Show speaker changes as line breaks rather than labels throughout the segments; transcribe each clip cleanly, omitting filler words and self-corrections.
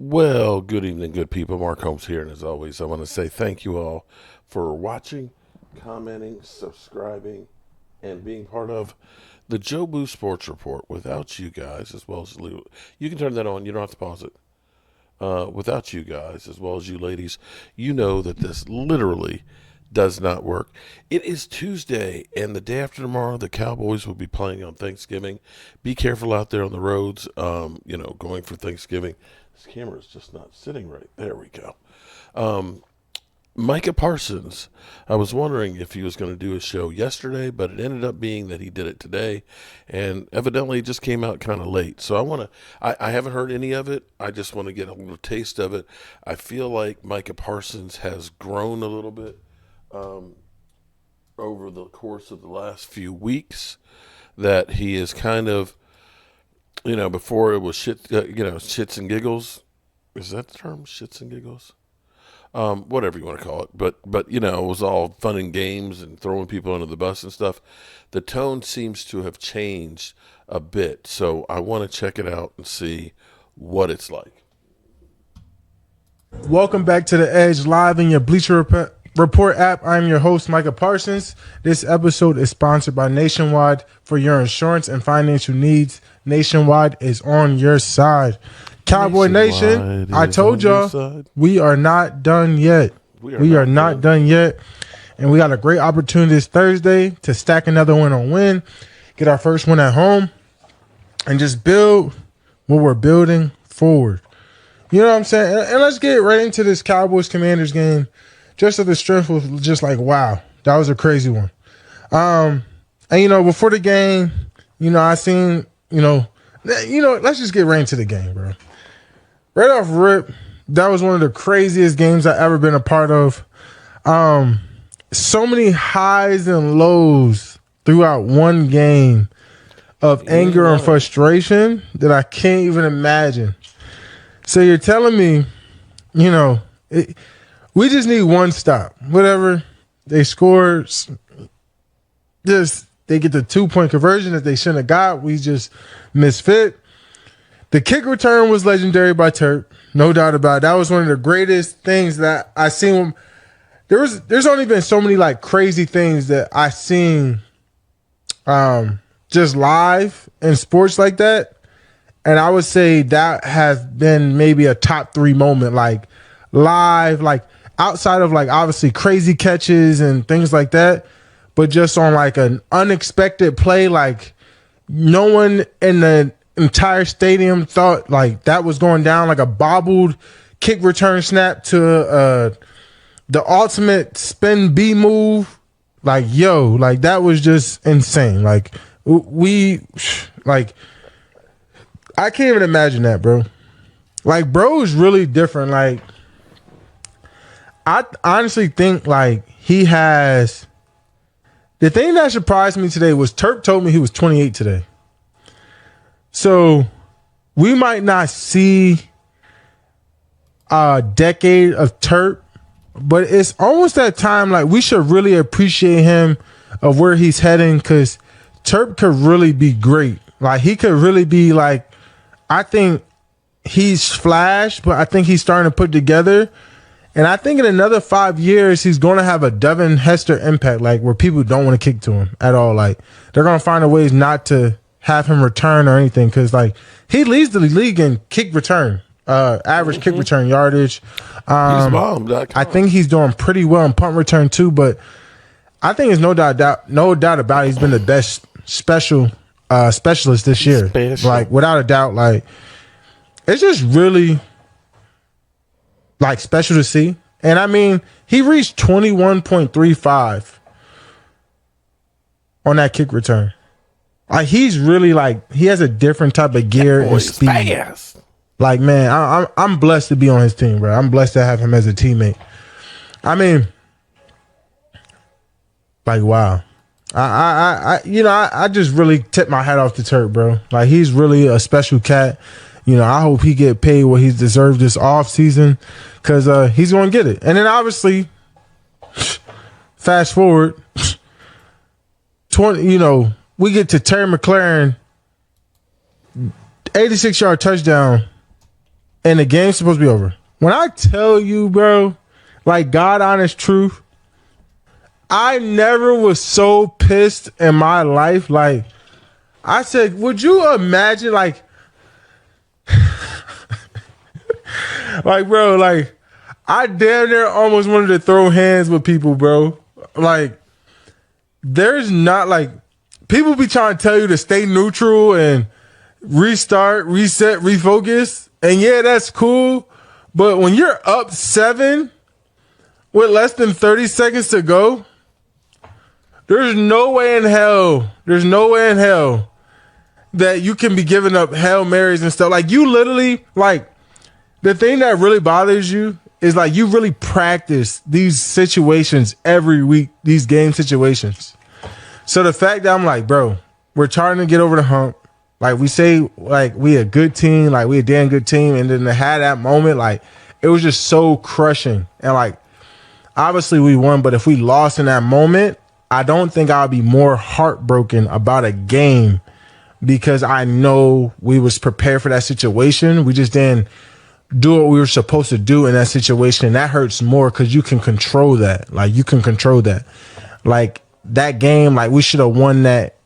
Well, good evening, good people. Mark Holmes here, and as always, I want to say thank you all for watching, commenting, subscribing, and being part of the Joe Boo Sports Report. Without you guys, as well as Lou, you can turn that on. You don't have to pause it. Without you guys, as well as you ladies, you know that this literally does not work. It is Tuesday, and the day after tomorrow, the Cowboys will be playing on Thanksgiving. Be careful out there on the roads, going for Thanksgiving. This camera is just not sitting right. There we go. Micah Parsons, I was wondering if he was going to do a show yesterday, but it ended up being that he did it today, and evidently it just came out kind of late. So I haven't heard any of it. I just want to get a little taste of it. I feel like Micah Parsons has grown a little bit over the course of the last few weeks, that he is kind of, before it was shits and giggles. Is that the term, shits and giggles? Whatever you want to call it, but it was all fun and games and throwing people under the bus and stuff. The tone seems to have changed a bit, so I want to check it out and see what it's like.
Welcome back to The Edge, live in your Bleacher Report app. I'm your host, Micah Parsons. This episode is sponsored by Nationwide. For your insurance and financial needs, Nationwide is on your side. Cowboy Nation, I told y'all, we are not done yet. We are not done yet. And we got a great opportunity this Thursday to stack another win on win, get our first one at home, and just build what we're building forward. You know what I'm saying? And let's get right into this Cowboys-Commanders game. Just at the strength was just like, wow, that was a crazy one. And, before the game, I seen, let's just get right into the game, bro. Right off rip, that was one of the craziest games I've ever been a part of. So many highs and lows throughout one game of anger and frustration that I can't even imagine. So you're telling me, we just need one stop. Whatever. They scored. They get the 2-point conversion that they shouldn't have got. We just misfit. The kick return was legendary by Turp. No doubt about it. That was one of the greatest things that I seen. There's only been so many like crazy things that I seen just live in sports like that. And I would say that has been maybe a top 3 moment, like live, like outside of like obviously crazy catches and things like that, but just on like an unexpected play, like no one in the entire stadium thought like that was going down, like a bobbled kick return snap to the ultimate spin B move. Like, yo, like that was just insane. Like I can't even imagine that, bro. Like, bro is really different. Like, I honestly think like he has. The thing that surprised me today was Turp told me he was 28 today. So we might not see a decade of Turp, but it's almost that time like we should really appreciate him of where he's heading, because Turp could really be great. Like he could really be like, I think he's flashed, but I think he's starting to put together. And I think in another 5 years, he's going to have a Devin Hester impact, like where people don't want to kick to him at all. Like they're going to find a ways not to have him return or anything, because like he leads the league in kick return, average kick return yardage.
He's bombed.
I think he's doing pretty well in punt return too, but I think there's no doubt about it. He's been the best specialist this year. Like without a doubt, like it's just really like special to see. And I mean, he reached 21.35 on that kick return. Like he's really like, he has a different type of gear and speed.
Fast.
Like, man, I'm blessed to be on his team, bro. I'm blessed to have him as a teammate. I mean, like, wow. I just really tip my hat off to Turk, bro. Like he's really a special cat. I hope he get paid what he's deserved this off season, because he's going to get it. And then obviously, fast forward, 20. We get to Terry McLaurin, 86-yard touchdown and the game's supposed to be over. When I tell you, bro, like God honest truth, I never was so pissed in my life. Like I said, would you imagine like bro, like I damn near almost wanted to throw hands with people, bro. Like there's not like people be trying to tell you to stay neutral and restart, reset, refocus. And yeah, that's cool. But when you're up 7 with less than 30 seconds to go, there's no way in hell that you can be giving up Hail Marys and stuff. Like you literally, like the thing that really bothers you is like you really practice these situations every week, these game situations. So the fact that I'm like, bro, we're trying to get over the hump. Like we say, like we a good team, like we a damn good team. And then to have that moment, like it was just so crushing. And like, obviously we won, but if we lost in that moment, I don't think I'll be more heartbroken about a game because I know we was prepared for that situation. We just didn't do what we were supposed to do in that situation. And that hurts more because you can control that. Like you can control that. Like that game, like we should have won that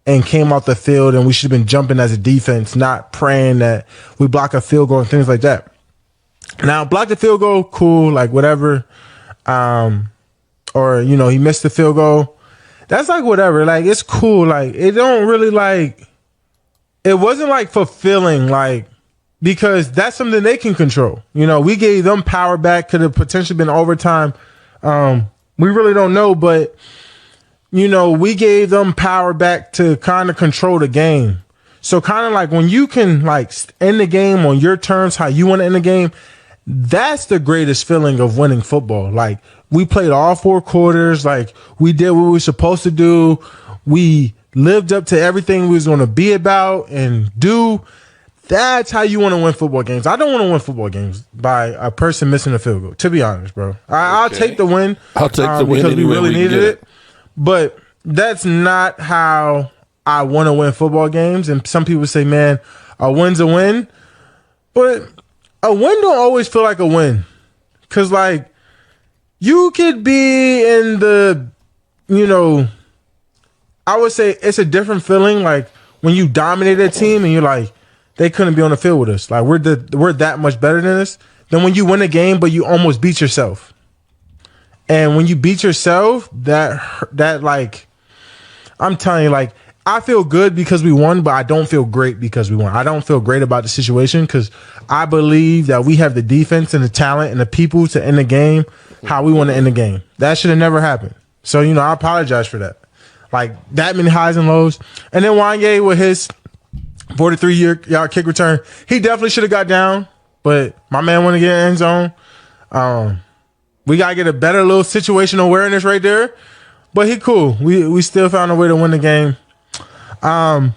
and came off the field and we should have been jumping as a defense, not praying that we block a field goal and things like that. Now, block the field goal, cool, like whatever. Or, you know, he missed the field goal. That's like whatever. Like, it's cool. Like, it don't really like, it wasn't like fulfilling, like, because that's something they can control. You know, we gave them power back. Could have potentially been overtime. We really don't know, but you know, we gave them power back to kind of control the game. So kind of like when you can like end the game on your terms, how you want to end the game, that's the greatest feeling of winning football. Like we played all 4 quarters. Like we did what we were supposed to do. We lived up to everything we was going to be about and do. That's how you want to win football games. I don't want to win football games by a person missing a field goal, to be honest, bro. I'll take the win.
I'll take the win
because we really needed it.
it.
But that's not how I want to win football games. And some people say, man, a win's a win. But a win don't always feel like a win. Because, like, you could be in the, you know, I would say it's a different feeling. Like, when you dominate a team and you're like, they couldn't be on the field with us. Like, we're that much better than us. Then when you win a game, but you almost beat yourself. And when you beat yourself, that like, I'm telling you, like, I feel good because we won, but I don't feel great because we won. I don't feel great about the situation because I believe that we have the defense and the talent and the people to end the game how we want to end the game. That should have never happened. So, you know, I apologize for that. Like, that many highs and lows. And then Wanye with his 43-yard kick return, he definitely should have got down, but my man wanted to get in the end zone. We got to get a better little situational awareness right there. But he cool. We still found a way to win the game. And,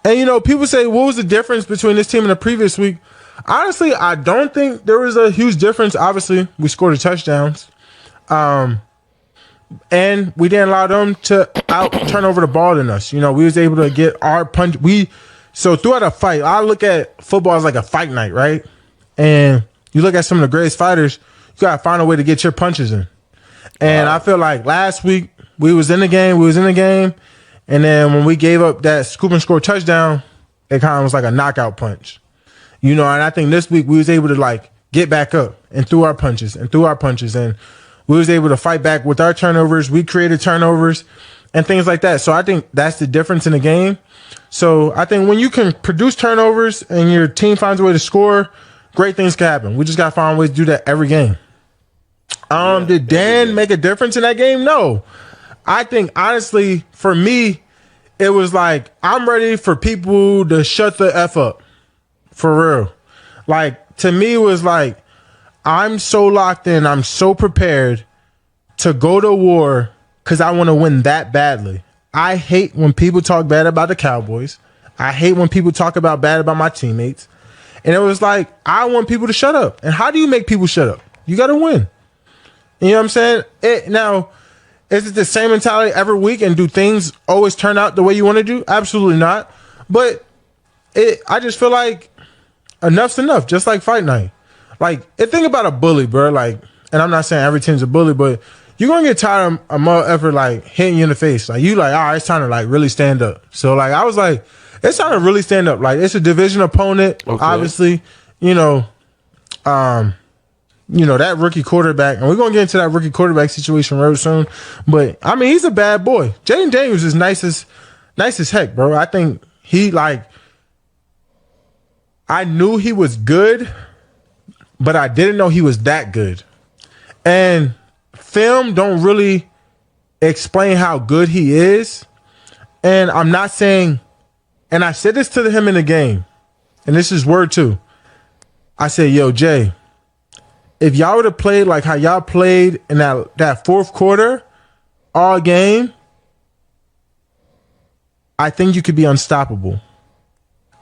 you know, people say, what was the difference between this team and the previous week? Honestly, I don't think there was a huge difference. Obviously, we scored the touchdowns. And we didn't allow them to turn over the ball than us. You know, we was able to get our punch. So throughout a fight, I look at football as like a fight night, right? And you look at some of the greatest fighters, you got to find a way to get your punches in. And I feel like last week we was in the game. And then when we gave up that scoop and score touchdown, it kind of was like a knockout punch. You know, and I think this week we was able to like get back up and threw our punches. And we was able to fight back with our turnovers. We created turnovers and things like that. So I think that's the difference in the game. So I think when you can produce turnovers and your team finds a way to score, great things can happen. We just got to find ways to do that every game. Did Dan make a difference in that game? No. I think, honestly, for me, it was like, I'm ready for people to shut the F up. For real. Like, to me, it was like, I'm so locked in. I'm so prepared to go to war because I want to win that badly. I hate when people talk bad about the Cowboys. I hate when people talk bad about my teammates. And it was like, I want people to shut up. And how do you make people shut up? You got to win. You know what I'm saying? Now, is it the same mentality every week and do things always turn out the way you want to do? Absolutely not. But I just feel like enough's enough, just like fight night. Like, and think about a bully, bro. Like, and I'm not saying every team's a bully, but you're gonna get tired of a mother effort like hitting you in the face. Like, you like, all right, it's time to like really stand up. So like, I was like, it's time to really stand up. Like, it's a division opponent, obviously. That rookie quarterback, and we're gonna get into that rookie quarterback situation real soon. But I mean, he's a bad boy. Jayden Daniels is nice as heck, bro. I think I knew he was good, but I didn't know he was that good. And film don't really explain how good he is. And I'm not saying, and I said this to him in the game, and this is word too. I said, yo, Jay, if y'all would have played like how y'all played in that fourth quarter all game, I think you could be unstoppable.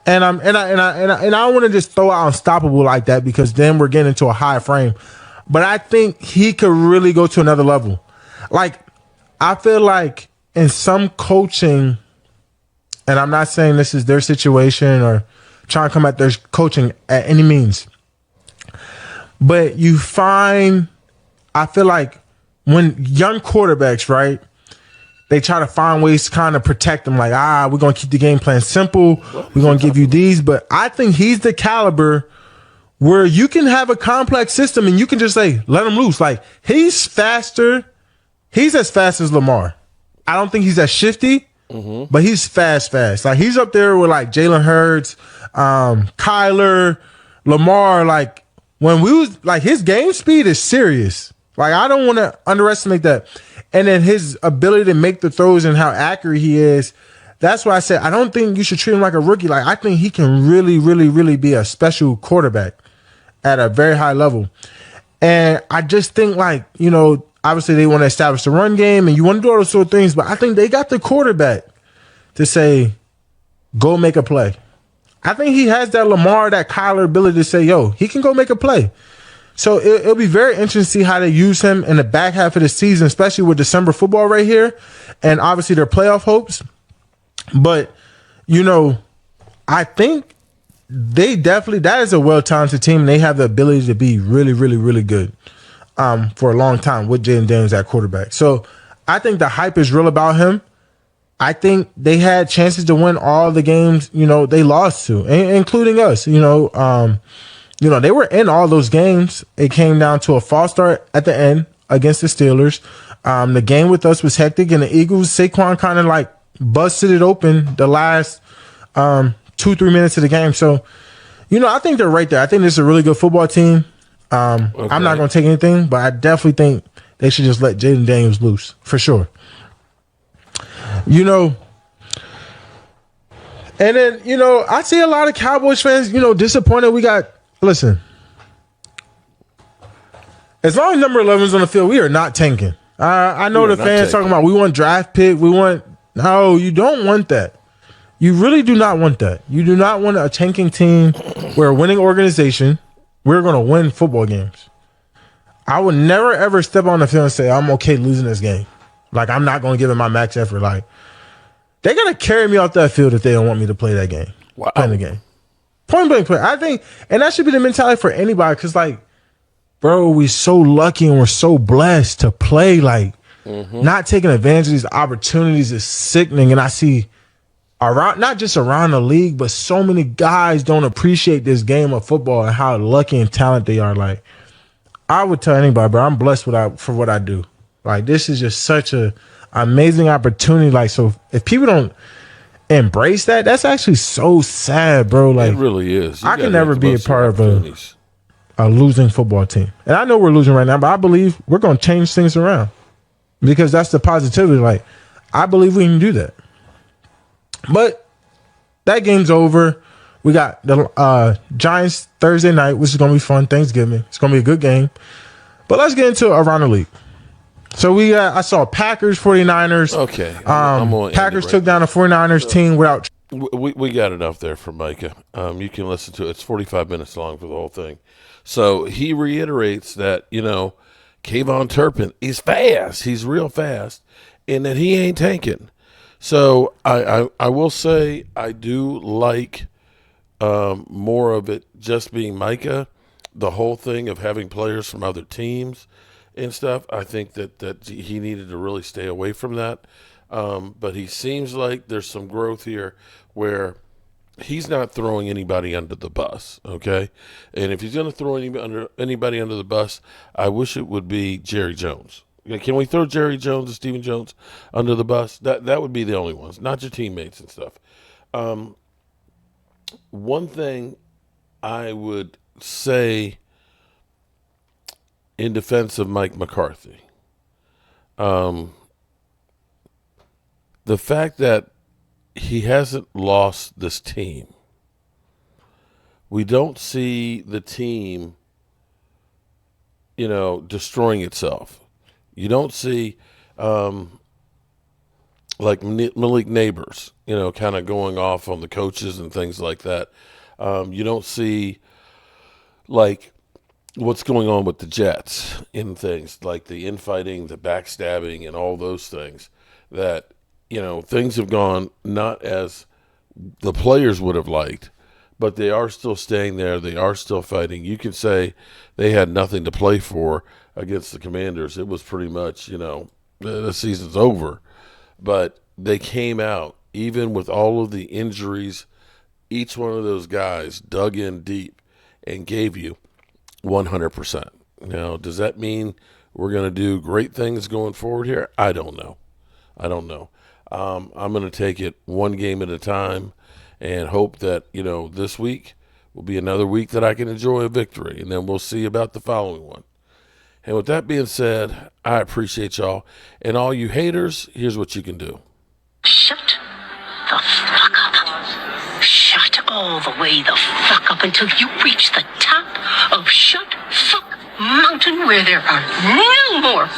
And I don't want to just throw out unstoppable like that, because then we're getting into a high frame. But I think he could really go to another level. Like, I feel like in some coaching, and I'm not saying this is their situation or trying to come at their coaching at any means, but you find, I feel like when young quarterbacks, right, they try to find ways to kind of protect them. Like, we're going to keep the game plan simple. We're going to give you these. But I think he's the caliber where you can have a complex system and you can just say, let him loose. Like, he's faster. He's as fast as Lamar. I don't think he's as shifty, but he's fast. Like, he's up there with like Jalen Hurts, Kyler, Lamar. Like, when we was like, his game speed is serious. Like, I don't want to underestimate that. And then his ability to make the throws and how accurate he is. That's why I said I don't think you should treat him like a rookie. Like, I think he can really, really, really be a special quarterback at a very high level. And I just think, like, obviously they want to establish the run game and you want to do all those sort of things, but I think they got the quarterback to say, go make a play. I think he has that Lamar, that Kyler ability to say, yo, he can go make a play. So it'll be very interesting to see how they use him in the back half of the season, especially with December football right here. And obviously their playoff hopes. But, I think they definitely, that is a well-talented team. And they have the ability to be really, really, really good for a long time with Jayden Daniels at quarterback. So I think the hype is real about him. I think they had chances to win all the games, they lost to, including us, they were in all those games. It came down to a false start at the end against the Steelers. The game with us was hectic, and the Eagles, Saquon kind of like busted it open the last 2-3 minutes of the game. So, I think they're right there. I think this is a really good football team. Okay. I'm not going to take anything, but I definitely think they should just let Jayden Daniels loose for sure. And then, I see a lot of Cowboys fans, disappointed. Listen, as long as number 11 is on the field, we are not tanking. I know the fans talking about we want draft pick. No, you don't want that. You really do not want that. You do not want a tanking team. We're a winning organization. We're going to win football games. I would never, ever step on the field and say, I'm okay losing this game. Like, I'm not going to give it my max effort. Like, they're going to carry me off that field if they don't want me to play that game.
Wow.
Play the game. Point blank play. I think, and that should be the mentality for anybody, because, like, bro, we're so lucky and we're so blessed to play. Like, not taking advantage of these opportunities is sickening. And I see around, not just around the league, but so many guys don't appreciate this game of football and how lucky and talented they are. Like, I would tell anybody, bro, I'm blessed for what I do. Like, this is just such a amazing opportunity. Like, so if people don't embrace that, that's actually so sad, bro. Like,
it really is.
I can never be a part of a losing football team. And I know we're losing right now, but I believe we're going to change things around, because that's the positivity. Like, I believe we can do that. But that game's over. We got the Giants Thursday night, which is going to be fun. Thanksgiving. It's going to be a good game. But let's get into around the league. So I saw Packers, 49ers.
Okay.
Packers took down a 49ers team without.
We got enough there for Micah. You can listen to it. It's 45 minutes long for the whole thing. So he reiterates that, Kavon Turpin is fast. He's real fast. And that he ain't tanking. So I will say I do like more of it just being Micah, the whole thing of having players from other teams and stuff. I think that he needed to really stay away from that. But he seems like there's some growth here where he's not throwing anybody under the bus, okay? And if he's going to throw anybody under the bus, I wish it would be Jerry Jones. Can we throw Jerry Jones and Stephen Jones under the bus? That would be the only ones, not your teammates and stuff. One thing I would say in defense of Mike McCarthy, the fact that he hasn't lost this team. We don't see the team, destroying itself. You don't see like Malik Neighbors, kind of going off on the coaches and things like that. You don't see like what's going on with the Jets in things like the infighting, the backstabbing, and all those things that, things have gone not as the players would have liked, but they are still staying there. They are still fighting. You can say they had nothing to play for against the Commanders. It was pretty much, the season's over. But they came out, even with all of the injuries, each one of those guys dug in deep and gave you 100%. Now, does that mean we're going to do great things going forward here? I don't know. I'm going to take it one game at a time and hope that, this week will be another week that I can enjoy a victory, and then we'll see about the following one. And with that being said, I appreciate y'all. And all you haters, here's what you can do.
Shut the fuck up. Shut all the way the fuck up until you reach the top of Shut Fuck Mountain, where there are no more